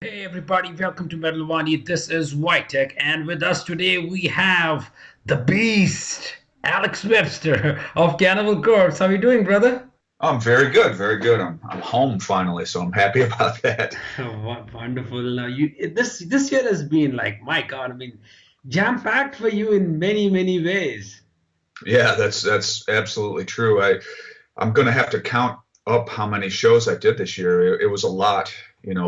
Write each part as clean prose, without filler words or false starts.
Hey everybody, welcome to Metal Wani. This is Vitek, and with us today we have the Beast, Alex Webster of Cannibal Corpse. How are you doing, brother? I'm very good, very good. I'm home finally, so I'm happy about that. Wonderful. Now this year has been like, my God, I mean, jam-packed for you in many ways. Yeah, that's absolutely true. I'm gonna have to count up how many shows I did this year. It was a lot,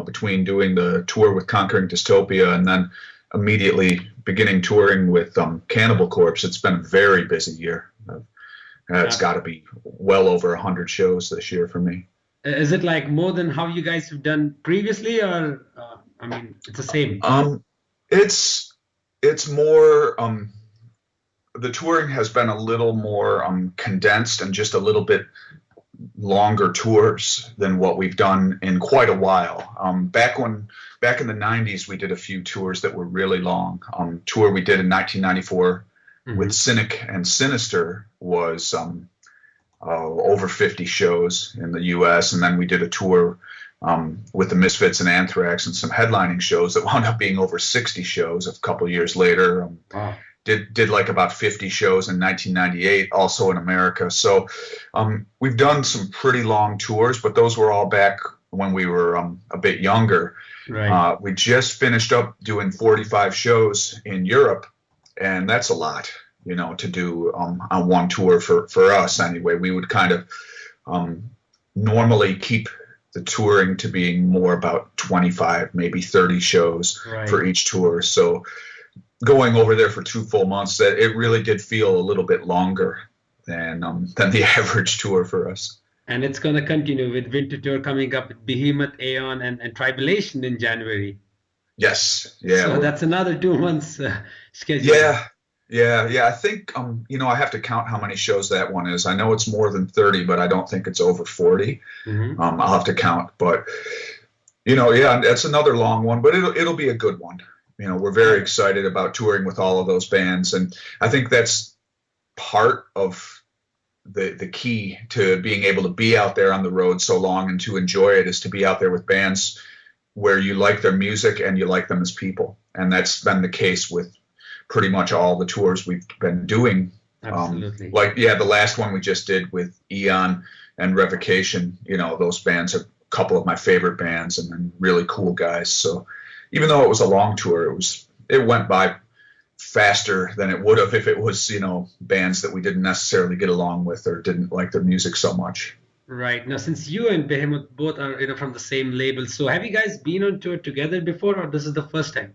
between doing the tour with Conquering Dystopia and then immediately beginning touring with Cannibal Corpse. It's been a very busy year. It's Uh, got to be well over 100 shows this year for me. is it like more than how you guys have done previously, or I mean, it's the same? Um, it's it's more the touring has been a little more condensed and just a little bit longer tours than what we've done in quite a while. Back in the '90s, we did a few tours that were really long. Tour we did in 1994 with Mhm. Cynic and Sinister was over 50 shows in the U.S., and then we did a tour with the Misfits and Anthrax and some headlining shows that wound up being over 60 shows a couple of years later. Wow. Did like about 50 shows in 1998, also in America. So we've done some pretty long tours, but those were all back when we were a bit younger. Right. We just finished up doing 45 shows in Europe, and that's a lot, to do on one tour for us anyway. We would kind of normally keep the touring to being more about 25, maybe 30 shows Right. for each tour. So going over there for 2 full months, that it really did feel a little bit longer than the average tour for us. And it's going to continue with Winter Tour coming up with Behemoth, Aeon, and Tribulation in January. Yes, yeah, So that's another 2 months schedule. yeah, yeah. I think I have to count how many shows that one is. I know it's more than 30, but I don't think it's over 40. Hmm. I'll have to count, but yeah, that's another long one, but it'll be a good one. We're very excited about touring with all of those bands, and I think that's part of the key to being able to be out there on the road so long and to enjoy it is to be out there with bands where you like their music and you like them as people. And that's been the case with pretty much all the tours we've been doing. Absolutely. Like, yeah, the last one we just did with Eon and Revocation, those bands are a couple of my favorite bands and really cool guys. So even though it was a long tour, it went by faster than it would have if it was, bands that we didn't necessarily get along with or didn't like their music so much. Right. Now, since you and Behemoth both are, from the same label, so have you guys been on tour together before, or this is the first time?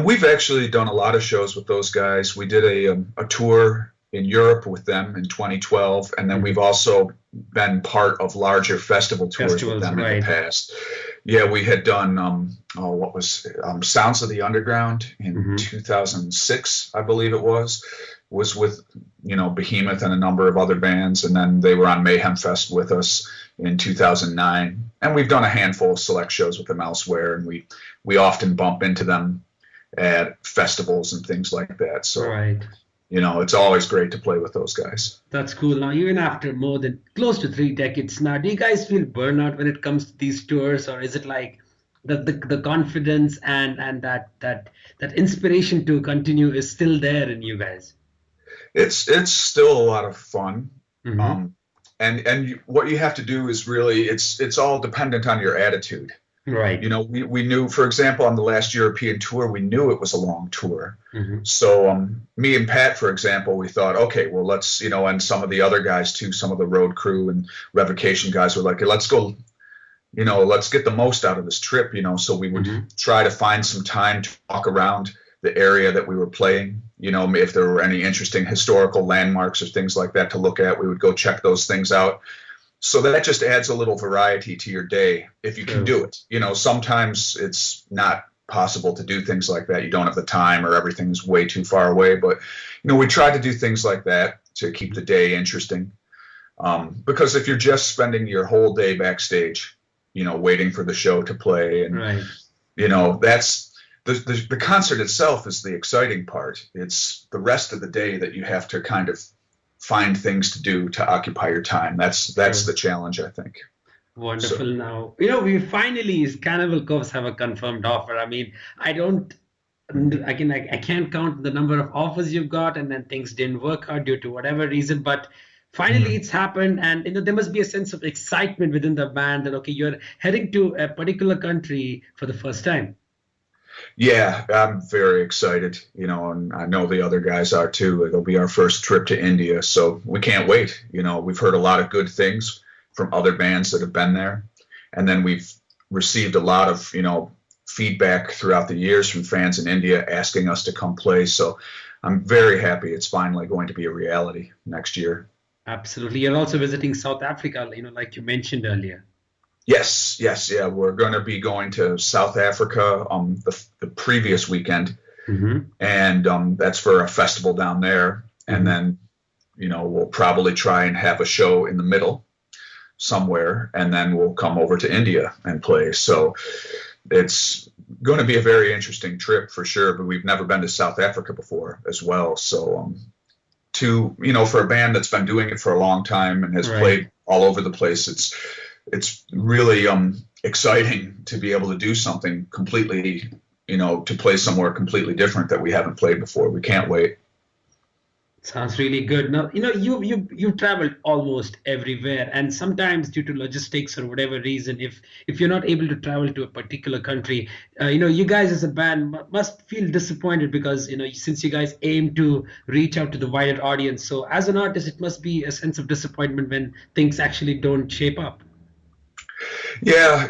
We've actually done a lot of shows with those guys. We did a tour in Europe with them in 2012, and then Mhm. we've also been part of larger festival tours with Festivals, them in the right. past. Yeah, we had done what was Sounds of the Underground in Hmm. 2006, I believe it was with Behemoth and a number of other bands, and then they were on Mayhem Fest with us in 2009, and we've done a handful of select shows with them elsewhere, and we often bump into them at festivals and things like that. So, Right. it's always great to play with those guys. That's cool. Now, even after more than close to 3 decades now, do you guys feel burnout when it comes to these tours, or is it like the confidence and that inspiration to continue is still there in you guys? It's still a lot of fun. Hmm. Um, and what you have to do is really it's all dependent on your attitude. Right. We knew, for example, on the last European tour, we knew it was a long tour. Hmm. So me and Pat, for example, we thought, okay, well, let's, and some of the other guys too, some of the road crew and Revocation guys were like, let's go, let's get the most out of this trip, so we would Hmm. try to find some time to walk around the area that we were playing. If there were any interesting historical landmarks or things like that to look at, we would go check those things out. So that just adds a little variety to your day if you can True. do it. Sometimes it's not possible to do things like that. You don't have the time or everything's way too far away. But, we try to do things like that to keep the day interesting. Because if you're just spending your whole day backstage, waiting for the show to play and, Right. that's the concert itself is the exciting part. It's the rest of the day that you have to kind of find things to do to occupy your time. That's True. the challenge, I think. Wonderful. So Now, we finally, Cannibal Corpse have a confirmed offer. I mean, I don't, I can't count the number of offers you've got, and then things didn't work out due to whatever reason. But finally, mhm. it's happened, and there must be a sense of excitement within the band that okay, you're heading to a particular country for the first time. Yeah, I'm very excited, and I know the other guys are too. It'll be our first trip to India, so we can't wait. We've heard a lot of good things from other bands that have been there, and then we've received a lot of, feedback throughout the years from fans in India asking us to come play. So I'm very happy it's finally going to be a reality next year. Absolutely. You're also visiting South Africa, like you mentioned earlier. Yes, yes, yeah. We're going to be going to South Africa the previous weekend, Hmm. and that's for a festival down there. And Hmm. then, we'll probably try and have a show in the middle somewhere, and then we'll come over to India and play. So it's going to be a very interesting trip for sure. But we've never been to South Africa before as well. So for a band that's been doing it for a long time and has Right. played all over the place, it's really exciting to be able to do something completely, to play somewhere completely different that we haven't played before. We can't wait. Sounds really good. Now, you've traveled almost everywhere, and sometimes due to logistics or whatever reason, if you're not able to travel to a particular country, you guys as a band must feel disappointed because since you guys aim to reach out to the wider audience. So as an artist, it must be a sense of disappointment when things actually don't shape up. Yeah,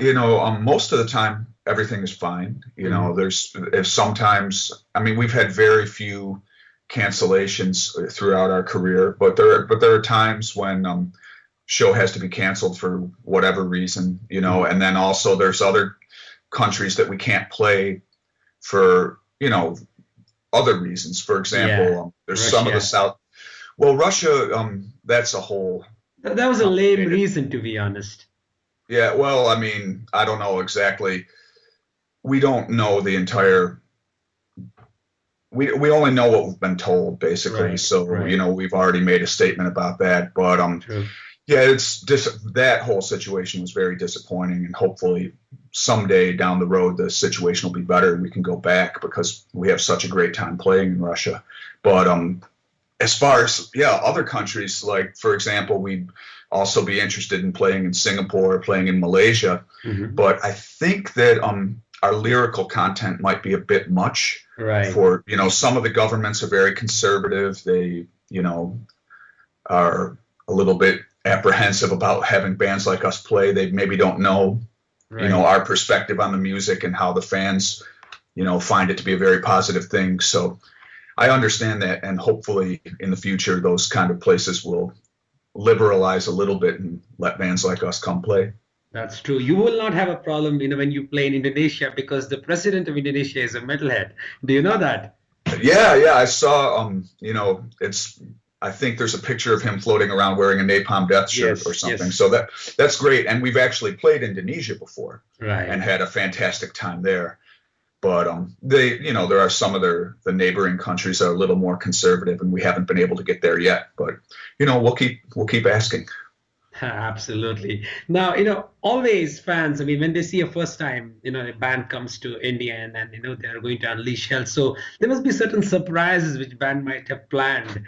most of the time everything is fine. Hmm. There's if sometimes, I mean, we've had very few cancellations throughout our career, but there are times when show has to be canceled for whatever reason, and then also there's other countries that we can't play for, other reasons. For example, Yeah, there's some of the Russia. South. Well, Russia, that's a whole That was a lame complicated. reason, to be honest. Yeah, well, I mean, I don't know exactly. We don't know the entire. We only know what we've been told, basically. Right, So, right. we've already made a statement about that. But True. yeah, that whole situation was very disappointing, and hopefully someday down the road the situation will be better and we can go back because we have such a great time playing in Russia. But as far as other countries, like for example, we'd also be interested in playing in Singapore, playing in Malaysia, Hmm. but I think that our lyrical content might be a bit much Right. for some of the governments are very conservative. They are a little bit apprehensive about having bands like us play. They maybe don't know Right. our perspective on the music and how the fans find it to be a very positive thing. So I understand that, and hopefully in the future those kind of places will liberalize a little bit and let bands like us come play. That's true. You will not have a problem, when you play in Indonesia because the president of Indonesia is a metalhead. Do you know that? Yeah, yeah, I saw. It's. I think there's a picture of him floating around wearing a Napalm Death shirt or Yes, something. yes. So that's great, and we've actually played Indonesia before and Right. had a fantastic time there. But there are some of the neighboring countries that are a little more conservative, and we haven't been able to get there yet. But we'll keep asking. Absolutely. Now, always fans, I mean, when they see a first time, a band comes to India and they're going to unleash hell. So there must be certain surprises which band might have planned,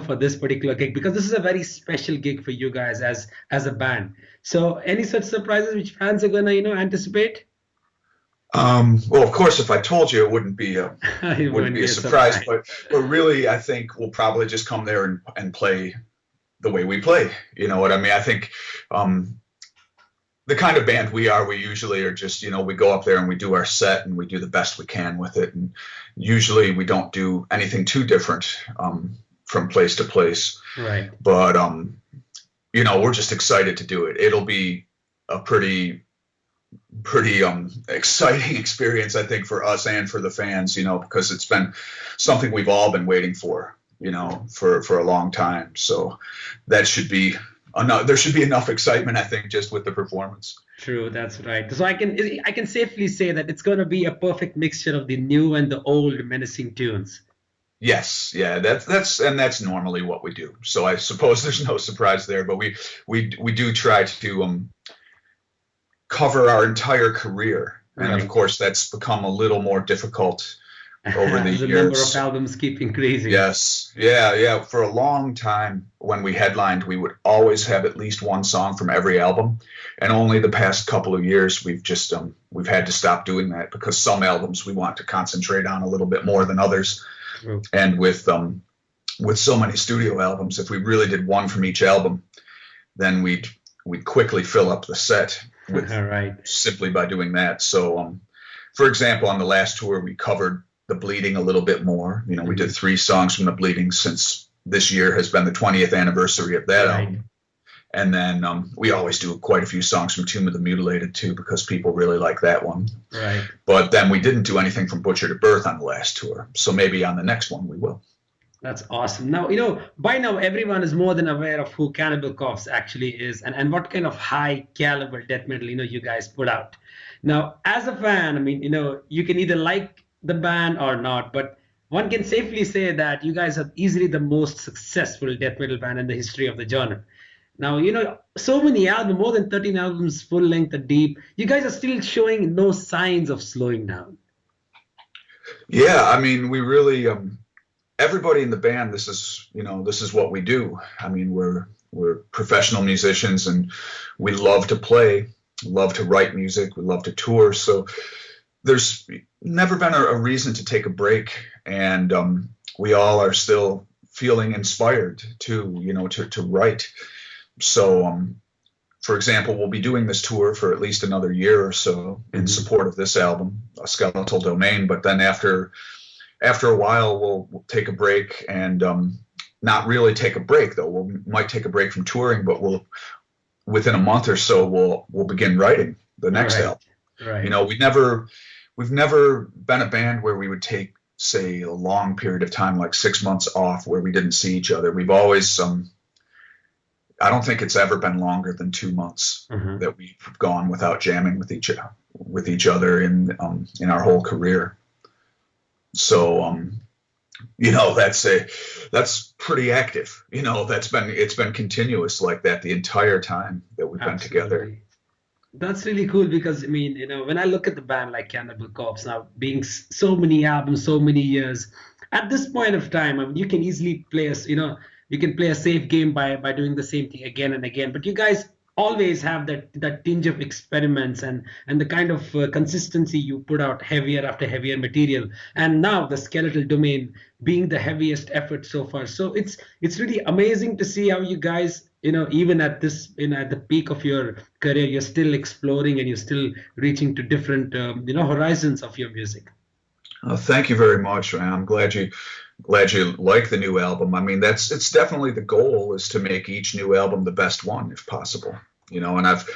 for this particular gig, because this is a very special gig for you guys as a band. So any such surprises which fans are gonna, anticipate? Well, of course, if I told you, it wouldn't be a It wouldn't won't be a be a surprise. surprise. But really, I think we'll probably just come there and play the way we play. You know what I mean? I think um, the kind of band we are, we usually are just, we go up there and we do our set and we do the best we can with it. And usually we don't do anything too different from place to place. Right. But, we're just excited to do it. It'll be a pretty exciting experience, I think, for us and for the fans, because it's been something we've all been waiting for, for a long time. So that should be enough. There should be enough excitement, I think, just with the performance. True, that's right. So I can safely say that it's going to be a perfect mixture of the new and the old menacing tunes. Yes, yeah, that's normally what we do. So I suppose there's no surprise there, but we do try to cover our entire career. And of Right. course, that's become a little more difficult over the The number of years. albums keep increasing. Yes. Yeah. Yeah. For a long time, when we headlined, we would always have at least one song from every album. And only the past couple of years, we've had to stop doing that because some albums we want to concentrate on a little bit more than others. True. And with so many studio albums, if we really did one from each album, then we'd quickly fill up the set with Right. simply by doing that. So, for example, on the last tour, we covered The Bleeding a little bit more. You know, we did 3 songs from The Bleeding since this year has been the 20th anniversary of that Right. album. And then we always do quite a few songs from Tomb of the Mutilated too, because people really like that one. Right. But then we didn't do anything from Butcher to Birth on the last tour. So maybe on the next one we will. That's awesome. Now, by now everyone is more than aware of who Cannibal Corpse actually is and what kind of high caliber death metal, you guys put out. Now, as a fan, I mean, you can either like the band or not, but one can safely say that you guys are easily the most successful death metal band in the history of the genre. Now, so many albums, more than 13 albums, full length and deep. You guys are still showing no signs of slowing down. Yeah, I mean, we really, everybody in the band, this is what we do. I mean, we're professional musicians and we love to play, love to write music, we love to tour. So there's never been a reason to take a break. And we all are still feeling inspired to write. So, for example, we'll be doing this tour for at least another year or so in support of this album, A Skeletal Domain. But then after a while, we'll take a break and not really take a break, though. We might take a break from touring, but within a month or so, we'll begin writing the next album. Right. We've never been a band where we would take, say, a long period of time, like 6 months off, where we didn't see each other. We've always I don't think it's ever been longer than 2 months that we've gone without jamming with each other in our whole career. So, that's pretty active. It's been continuous like that the entire time that we've been together. That's really cool because, I mean, when I look at the band like Cannibal Corpse now, being so many albums, so many years, at this point of time, I mean, you can easily play you can play a safe game by doing the same thing again and again. But you guys always have that tinge of experiments and the kind of consistency you put out heavier after heavier material. And now the Skeletal Domain being the heaviest effort so far. So it's really amazing to see how you guys, even at this, at the peak of your career, you're still exploring and you're still reaching to different, horizons of your music. Thank you very much, man. I'm glad you like the new album. I mean, it's definitely the goal is to make each new album the best one if possible. And I've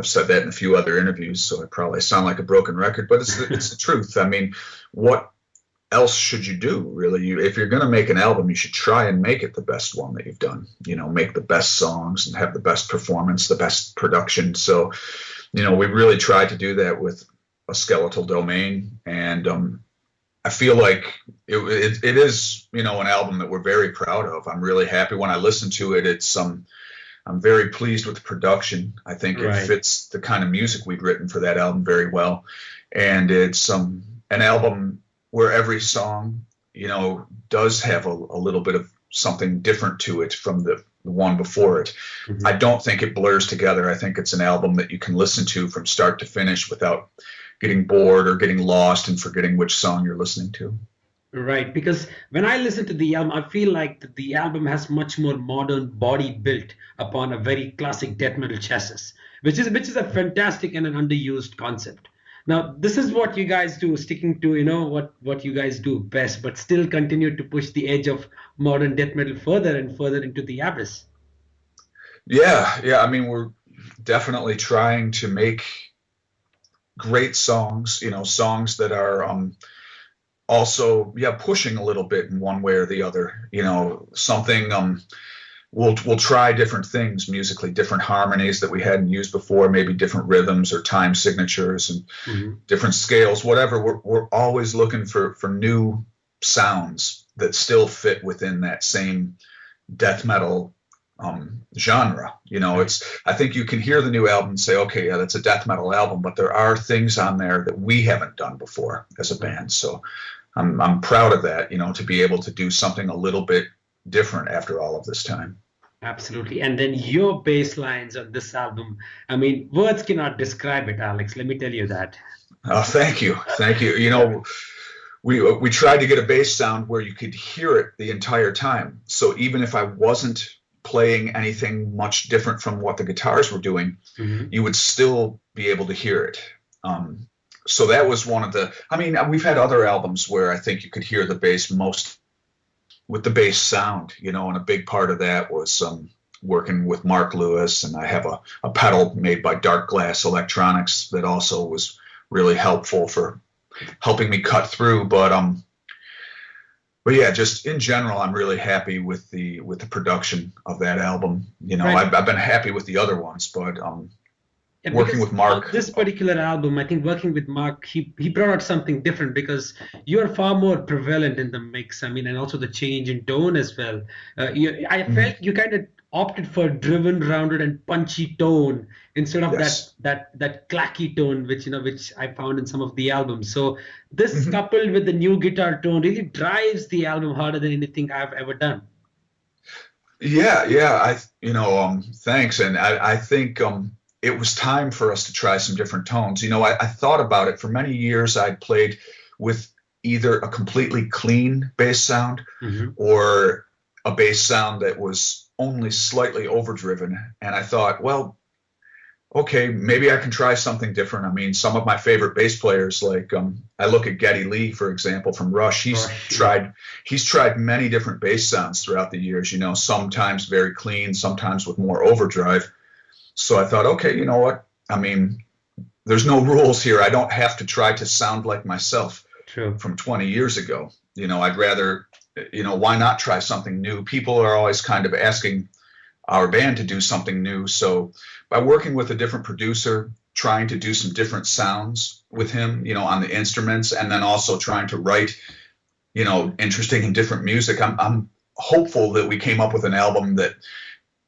said that in a few other interviews, so I probably sound like a broken record, but it's the truth. I mean, what else should you do, really? If you're going to make an album, you should try and make it the best one that you've done. Make the best songs and have the best performance, the best production. So, we really tried to do that with A Skeletal Domain, and I feel like it is, an album that we're very proud of. I'm really happy when I listen to it. I'm very pleased with the production. I think it fits the kind of music we've written for that album very well. And it's an album where every song, does have a little bit of something different to it from the one before it. I don't think it blurs together. I think it's an album that you can listen to from start to finish without getting bored or getting lost and forgetting which song you're listening to. Right, because when I listen to the album, I feel like the album has much more modern body built upon a very classic death metal chassis, which is a fantastic and an underused concept. Now, this is what you guys do, sticking to what you guys do best, but still continue to push the edge of modern death metal further and further into the abyss. Yeah. I mean, we're definitely trying to make great songs, songs that are also pushing a little bit in one way or the other. Something we'll try different things musically, different harmonies that we hadn't used before, maybe different rhythms or time signatures and different scales, whatever. We're always looking for new sounds that still fit within that same death metal genre. I think you can hear the new album and say, okay, yeah, that's a death metal album, but there are things on there that we haven't done before as a band. So I'm proud of that, to be able to do something a little bit different after all of this time. Absolutely. And then your bass lines on this album, I mean, words cannot describe it, Alex. Let me tell you that. Oh, thank you. Thank you. We tried to get a bass sound where you could hear it the entire time. So even if I wasn't playing anything much different from what the guitars were doing, you would still be able to hear it. So that was one of we've had other albums where I think you could hear the bass most with the bass sound, and a big part of that was working with Mark Lewis, and I have a pedal made by Dark Glass Electronics that also was really helpful for helping me cut through. But yeah, just in general, I'm really happy with the production of that album. Right. I've been happy with the other ones, but working with Mark. This particular album, I think working with Mark, he brought out something different because you're far more prevalent in the mix. I mean, and also the change in tone as well. I felt you kind of opted for driven, rounded, and punchy tone instead of that clacky tone, which I found in some of the albums. So this coupled with the new guitar tone really drives the album harder than anything I've ever done. Yeah. Thanks. And I think it was time for us to try some different tones. I thought about it for many years. I'd played with either a completely clean bass sound or a bass sound that was only slightly overdriven. And I thought, well, okay, maybe I can try something different. I mean, some of my favorite bass players, like I look at Geddy Lee, for example, from Rush. He's tried many different bass sounds throughout the years, sometimes very clean, sometimes with more overdrive. So I thought, okay, you know what? I mean, there's no rules here. I don't have to try to sound like myself from 20 years ago. I'd rather, why not try something new? People are always kind of asking our band to do something new. So by working with a different producer, trying to do some different sounds with him, on the instruments, and then also trying to write, interesting and different music, I'm hopeful that we came up with an album that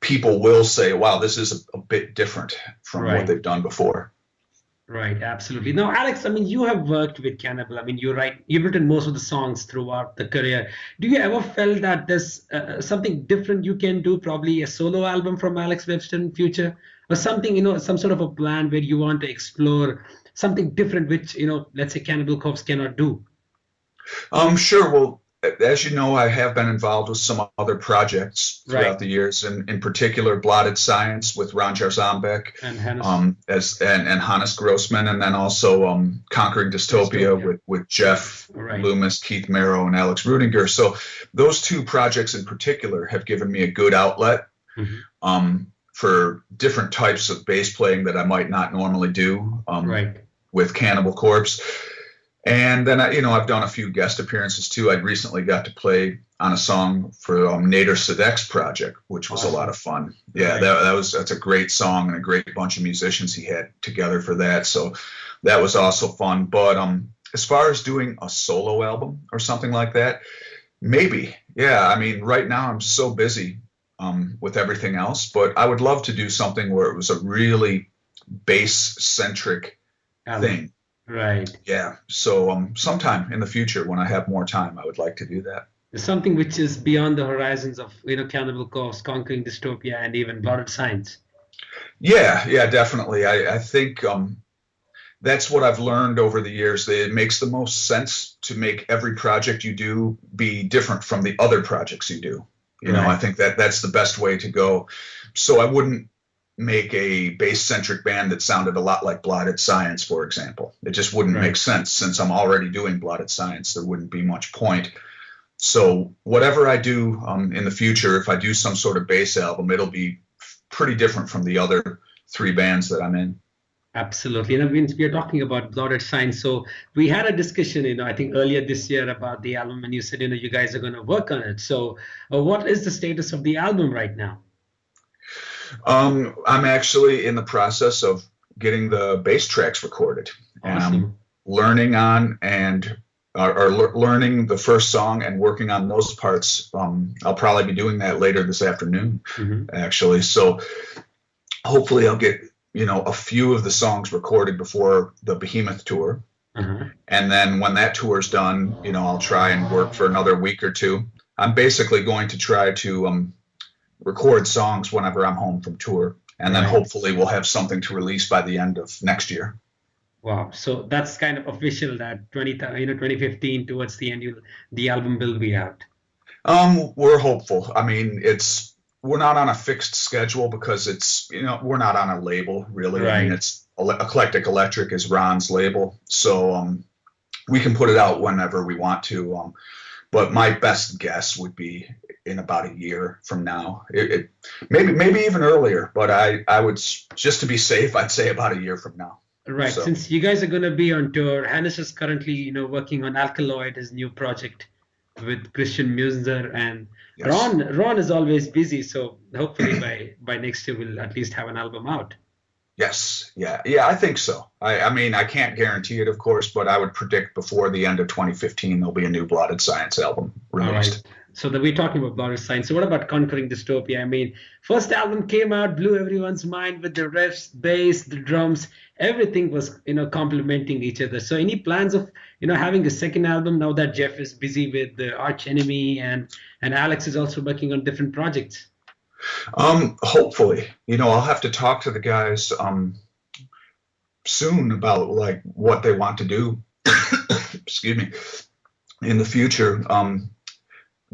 people will say, wow, this is a bit different from what they've done before. Right, absolutely. Now, Alex, I mean, you have worked with Cannibal. I mean, you've written most of the songs throughout the career. Do you ever feel that there's something different you can do, probably a solo album from Alex Webster in future, or something, some sort of a plan where you want to explore something different, which, let's say Cannibal Corpse cannot do? Sure. Well, as you know, I have been involved with some other projects throughout the years, and in particular, Blotted Science with Ron Jarzambek and Hannes Grossman, and then also Conquering Dystopia with Jeff Loomis, Keith Merrow, and Alex Rudinger. So those two projects in particular have given me a good outlet for different types of bass playing that I might not normally do with Cannibal Corpse. And then, I've done a few guest appearances too. I recently got to play on a song for Nader Sadek's project, which was a lot of fun. Yeah, that's a great song and a great bunch of musicians he had together for that. So that was also fun. But as far as doing a solo album or something like that, maybe. Yeah, I mean, right now I'm so busy with everything else, but I would love to do something where it was a really bass-centric thing. Right. Yeah. So sometime in the future, when I have more time, I would like to do that. Something which is beyond the horizons of Cannibal Corpse, Conquering Dystopia, and even Blotted Science. Yeah, definitely. I think that's what I've learned over the years. That it makes the most sense to make every project you do be different from the other projects you do. I think that's the best way to go. So I wouldn't make a bass-centric band that sounded a lot like Blotted Science, for example. It just wouldn't make sense. Since I'm already doing Blotted Science, there wouldn't be much point. So whatever I do in the future, if I do some sort of bass album, it'll be pretty different from the other three bands that I'm in. Absolutely. And we are talking about Blotted Science. So we had a discussion, I think earlier this year about the album, and you said, you guys are going to work on it. So what is the status of the album right now? I'm actually in the process of getting the bass tracks recorded, and I'm learning on and learning the first song and working on those parts. I'll probably be doing that later this afternoon, actually. So hopefully I'll get, a few of the songs recorded before the Behemoth tour. And then when that tour's done, I'll try and work for another week or two. I'm basically going to try to record songs whenever I'm home from tour. And then hopefully we'll have something to release by the end of next year. Wow. So that's kind of official that 2015 towards the end, the album will be out. We're hopeful. I mean, we're not on a fixed schedule because we're not on a label really. Right. I mean, it's Eclectic Electric is Ron's label. So, we can put it out whenever we want to. But my best guess would be in about a year from now. Maybe even earlier, but I would, just to be safe, I'd say about a year from now. Right. So, since you guys are going to be on tour, Hannes is currently, working on Alkaloid, his new project with Christian Musner, and yes. Ron is always busy. So hopefully by next year we'll at least have an album out. Yes. Yeah, I think so. I mean, I can't guarantee it, of course, but I would predict before the end of 2015 there'll be a new Blotted Science album released. All right. So we're talking about Blotted Science. So what about Conquering Dystopia? I mean, first album came out, blew everyone's mind with the riffs, bass, the drums. Everything was, complementing each other. So any plans of, having a second album now that Jeff is busy with the Arch Enemy and Alex is also working on different projects? Hopefully. I'll have to talk to the guys soon about like what they want to do. Excuse me. In the future.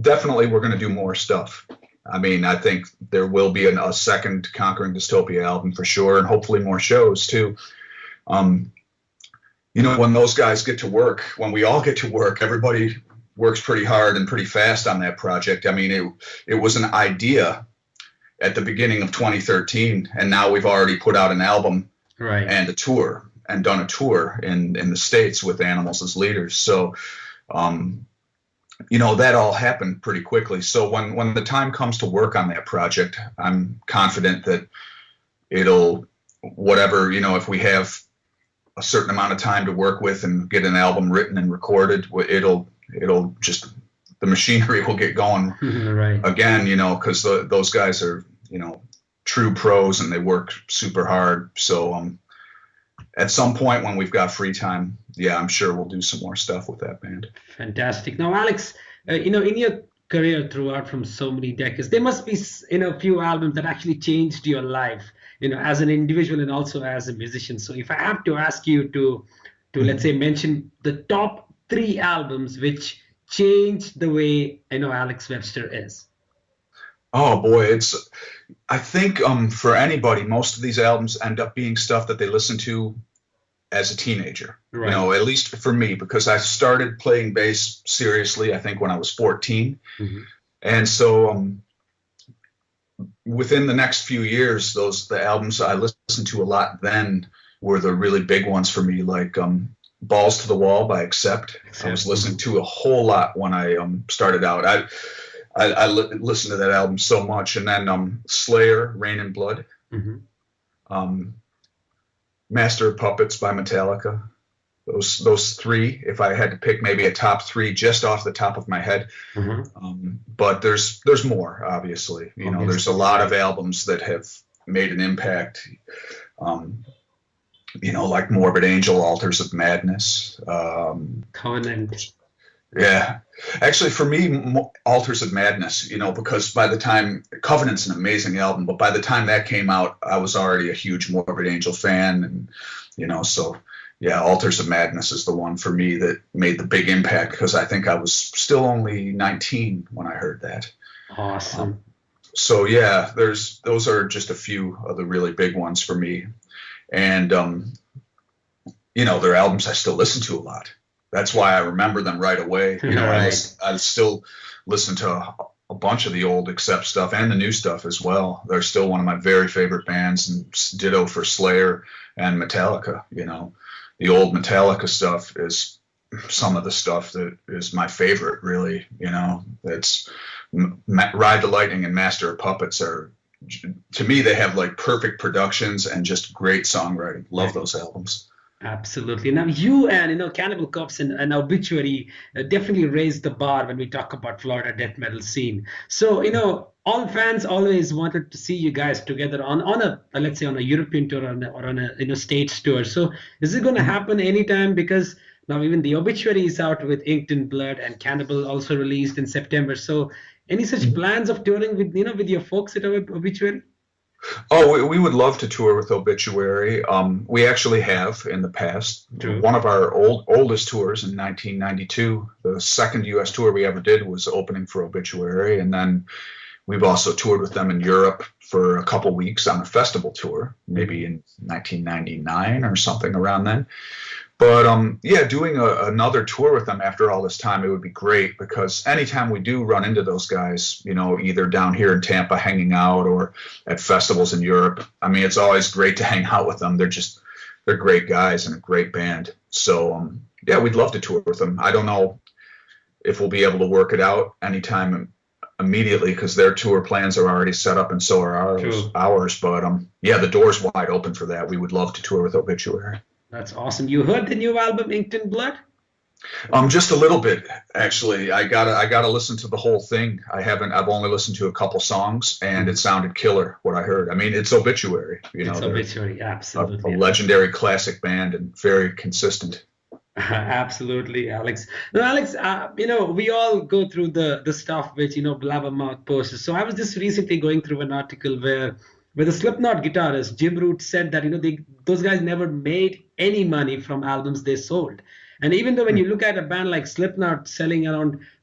Definitely we're going to do more stuff. I mean, I think there will be a second Conquering Dystopia album for sure, and hopefully more shows too. When those guys get to work, when we all get to work, everybody works pretty hard and pretty fast on that project. I mean, it was an idea at the beginning of 2013, and now we've already put out an album and a tour and done a tour in the States with Animals as leaders. So, that all happened pretty quickly. So when the time comes to work on that project, I'm confident that if we have a certain amount of time to work with and get an album written and recorded, it'll just, the machinery will get going again, because those guys are, true pros and they work super hard. So at some point when we've got free time, I'm sure we'll do some more stuff with that band. Fantastic. Now, Alex, in your career throughout from so many decades, there must be, a few albums that actually changed your life, as an individual and also as a musician. So if I have to ask you to let's say, mention the top 3 albums which changed the way, Alex Webster is. Oh boy, I think for anybody, most of these albums end up being stuff that they listen to as a teenager, at least for me, because I started playing bass seriously, I think when I was 14. And so within the next few years, the albums I listened to a lot then were the really big ones for me, like Balls to the Wall by Accept. I was listening to a whole lot when I started out. I listened to that album so much. And then Slayer, Rain and Blood. Master of Puppets by Metallica. Those 3, if I had to pick maybe a top 3 just off the top of my head. But there's more, obviously. There's a lot of albums that have made an impact. Like Morbid Angel, Altars of Madness. Covenant. Yeah. Actually, for me, Altars of Madness, because by the time, Covenant's an amazing album, but by the time that came out, I was already a huge Morbid Angel fan. And, so yeah, Altars of Madness is the one for me that made the big impact because I think I was still only 19 when I heard that. Awesome. So yeah, those are just a few of the really big ones for me. And, they're albums I still listen to a lot. That's why I remember them right away. I still listen to a bunch of the old Accept stuff and the new stuff as well. They're still one of my very favorite bands, and ditto for Slayer and Metallica. The old Metallica stuff is some of the stuff that is my favorite, really. It's Ride the Lightning and Master of Puppets are, to me, they have like perfect productions and just great songwriting. Love those albums. Absolutely. Now, you and Cannibal Corpse and Obituary definitely raised the bar when we talk about Florida death metal scene. So, all fans always wanted to see you guys together on a let's say on a European tour or on a States tour. So, is it going to happen anytime? Because now even the Obituary is out with Inked in Blood, and Cannibal also released in September. So, any such plans of touring with with your folks at Obituary? Oh, we would love to tour with Obituary. We actually have in the past. True. One of our oldest tours in 1992, the second U.S. tour we ever did was opening for Obituary, and then we've also toured with them in Europe for a couple weeks on a festival tour, maybe in 1999 or something around then. But yeah, doing another tour with them after all this time, it would be great, because anytime we do run into those guys, either down here in Tampa hanging out or at festivals in Europe, I mean, it's always great to hang out with them. They're great guys and a great band. So yeah, we'd love to tour with them. I don't know if we'll be able to work it out anytime immediately, because their tour plans are already set up and so are ours. But yeah, the door's wide open for that. We would love to tour with Obituary. That's awesome. You heard the new album, Inked in Blood? Just a little bit, actually. I gotta listen to the whole thing. I've only listened to a couple songs, and it sounded killer what I heard. I mean, it's Obituary, It's Obituary, absolutely. A legendary classic band and very consistent. Absolutely, Alex. Now, Alex, we all go through the stuff which blabbermouth posts. So I was just recently going through an article where the Slipknot guitarist Jim Root said that those guys never made any money from albums they sold. And even though when you look at a band like Slipknot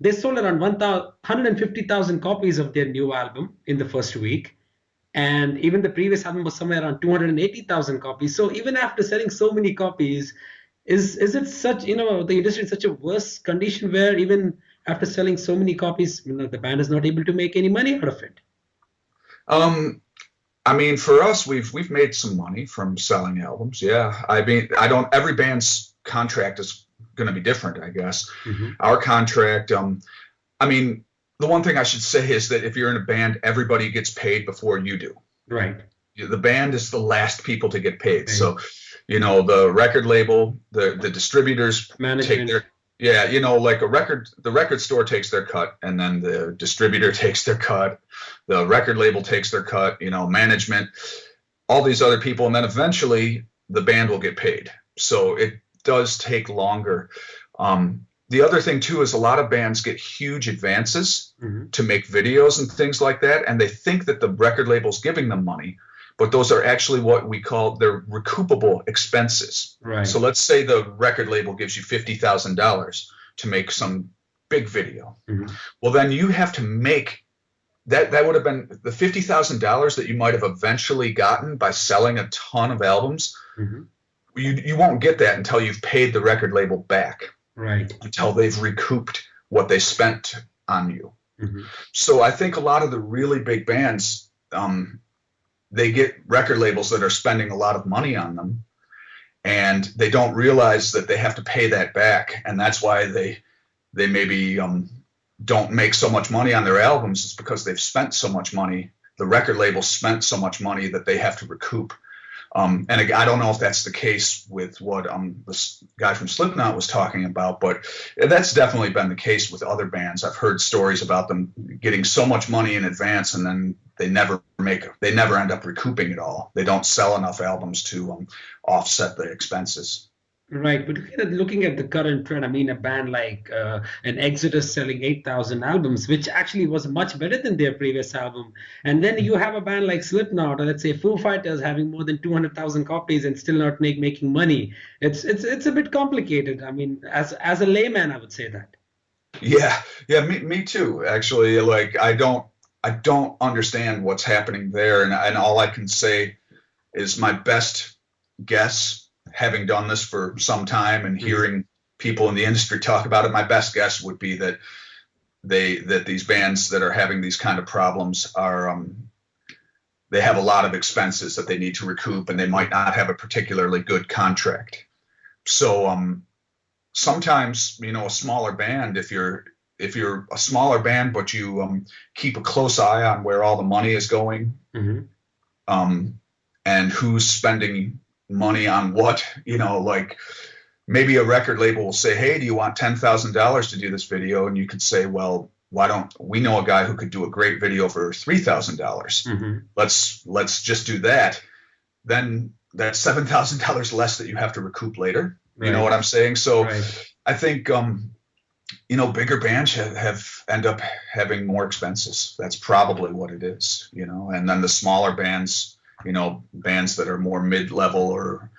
they sold around 150,000 copies of their new album in the first week. And even the previous album was somewhere around 280,000 copies. So even after selling so many copies, is it such, the industry in such a worse condition where even after selling so many copies, the band is not able to make any money out of it? I mean, for us, we've made some money from selling albums. Yeah. I mean, every band's contract is going to be different, I guess. Mm-hmm. Our contract, I mean, the one thing I should say is that if you're in a band, everybody gets paid before you do. Right. The band is the last people to get paid. Right. So, the record label, the distributors take their, like the record store takes their cut, and then the distributor takes their cut, the record label takes their cut, management, all these other people, and then eventually the band will get paid. So it does take longer. The other thing too is a lot of bands get huge advances to make videos and things like that, and they think that the record label's giving them money, but those are actually what we call their recoupable expenses. Right. So let's say the record label gives you $50,000 to make some big video. Mm-hmm. Well, then you have to make that would have been the $50,000 that you might have eventually gotten by selling a ton of albums. Mm-hmm. You won't get that until you've paid the record label back. Right. Until they've recouped what they spent on you. Mm-hmm. So I think a lot of the really big bands, they get record labels that are spending a lot of money on them, and they don't realize that they have to pay that back. And that's why they maybe don't make so much money on their albums. It's because they've spent so much money. The record label spent so much money that they have to recoup. And I don't know if that's the case with what this guy from Slipknot was talking about, but that's definitely been the case with other bands. I've heard stories about them getting so much money in advance, and then they never end up recouping it all. They don't sell enough albums to offset the expenses. Right, but looking at the current trend, I mean, a band like an Exodus selling 8,000 albums, which actually was much better than their previous album. And then you have a band like Slipknot, or let's say Foo Fighters, having more than 200,000 copies and still not making money. It's a bit complicated. I mean, as a layman, I would say that. Yeah, me too. Actually, like I don't understand what's happening there, and all I can say is my best guess, having done this for some time and hearing people in the industry talk about it, my best guess would be that these bands that are having these kind of problems are they have a lot of expenses that they need to recoup, and they might not have a particularly good contract. So sometimes, a smaller band, if you're a smaller band but you keep a close eye on where all the money is going, and who's spending money on what, like maybe a record label will say, hey, do you want $10,000 to do this video? And you could say, well, why don't we know a guy who could do a great video for $3,000? Let's just do that. Then that's $7,000 less that you have to recoup later. Right. You know what I'm saying? So I think, bigger bands have end up having more expenses. That's probably what it is, and then the smaller bands, bands that are more mid-level, or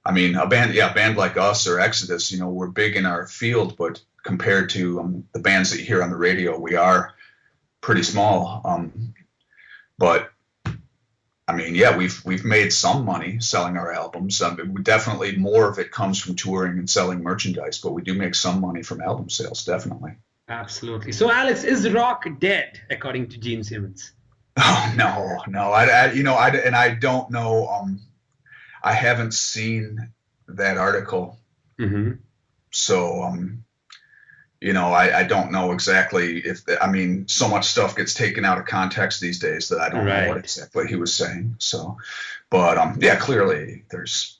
a band like us or Exodus, we're big in our field, but compared to the bands that you hear on the radio, we are pretty small. But we've made some money selling our albums. Definitely more of it comes from touring and selling merchandise, but we do make some money from album sales, definitely. Absolutely. So, Alex, is rock dead, according to Gene Simmons? Oh, no. I don't know. I haven't seen that article. So, I don't know exactly so much stuff gets taken out of context these days that I don't know what exactly he was saying. So, but clearly there's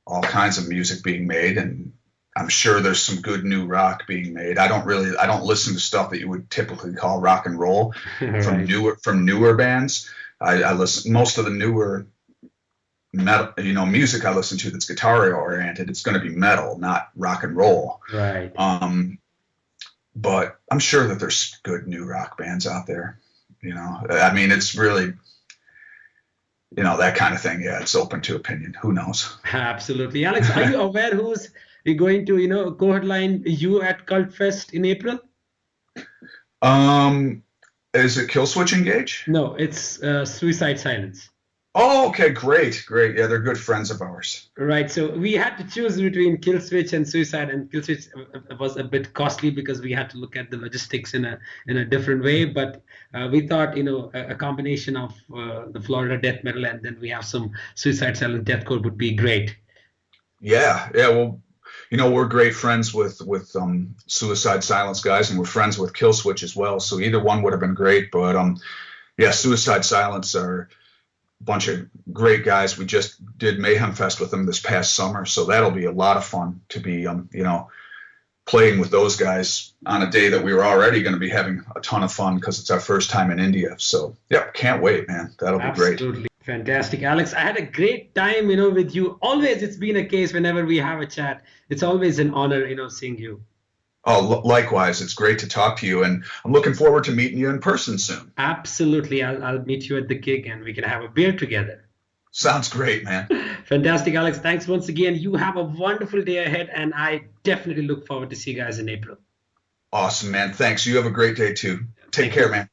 all kinds of music being made, and I'm sure there's some good new rock being made. I don't listen to stuff that you would typically call rock and roll from newer bands. I listen most of the newer metal, music I listen to that's guitar oriented. It's going to be metal, not rock and roll. Right. But I'm sure that there's good new rock bands out there. It's really, that kind of thing. Yeah, it's open to opinion. Who knows? Absolutely. Alex, are you aware who's going to, co-headline you at CultFest in April? Is it Killswitch Engage? No, it's Suicide Silence. Oh, okay, great. Yeah, they're good friends of ours. Right, so we had to choose between Killswitch and Suicide, and Killswitch was a bit costly because we had to look at the logistics in a different way. But we thought, a combination of the Florida death metal and then we have some Suicide Silence deathcore would be great. Yeah. Well, we're great friends with Suicide Silence guys, and we're friends with Killswitch as well. So either one would have been great. But Suicide Silence are bunch of great guys. We just did Mayhem Fest with them this past summer, so that'll be a lot of fun to be playing with those guys on a day that we were already going to be having a ton of fun because it's our first time in India. So can't wait, man. That'll be great. Absolutely fantastic. Alex, I had a great time with you. Always it's been a case whenever we have a chat, it's always an honor seeing you. Oh, likewise. It's great to talk to you, and I'm looking forward to meeting you in person soon. Absolutely. I'll meet you at the gig, and we can have a beer together. Sounds great, man. Fantastic, Alex. Thanks once again. You have a wonderful day ahead, and I definitely look forward to see you guys in April. Awesome, man. Thanks. You have a great day, too. Take care, man.